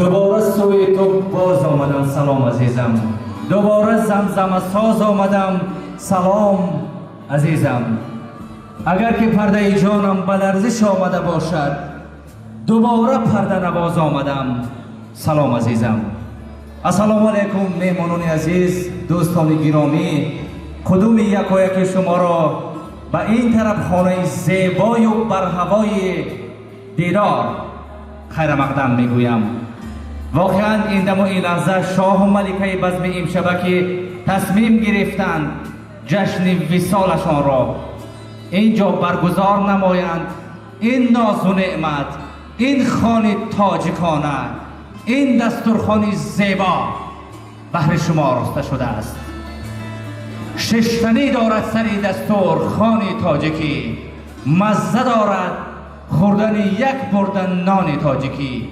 دوباره سوی تو باز آمدم سلام عزیزم. دوباره زمزمه ساز آمدم سلام عزیزم. اگر که پرده جانم به لرزش آمده باشد، دوباره پرده نواز آمدم سلام عزیزم. السلام علیکم مهمانان عزیز، دوستان گرامی. کدوم یک و یک شما را به این طرف خانه زیبای و برهوای دیدار خیر مقدم میگویم. واقعا این دم و این لحظه شاه و ملکه بزم امشبه که تصمیم گرفتند جشن وصالشان را اینجا برگزار نمایند، این ناز و نعمت، این خانه تاجیکانه، این دسترخوان زیبا بهر شما راسته شده است. ششتنی دارد سری دسترخوان تاجیکی، مزه دارد خوردن یک بردن نان تاجیکی.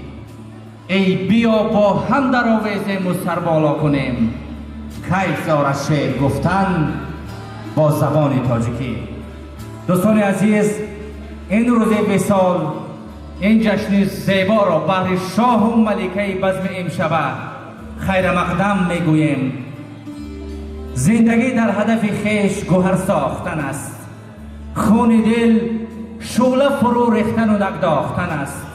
ای بیا با هم در آویزیم و سر بالا کنیم، کیف دارد شعر گفتن با زبان تاجیکی. دوستان عزیز، این روز وصال، این جشن زیبا را بهر شاه و ملکه بزم امشبه خیر مقدم میگوییم. زندگی در هدف خیش گوهر ساختن است، خون دل شعله فرو ریختن و نگداختن است.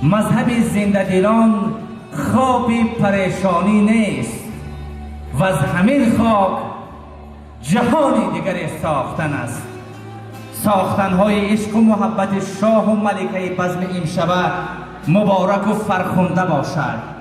مذهب زنده دلان خوابی پریشانی نیست و از همین خاک جهانی دیگری ساختن است. ساختنهای عشق و محبت شاه و ملکه بزم امشبه مبارک و فرخنده باشد.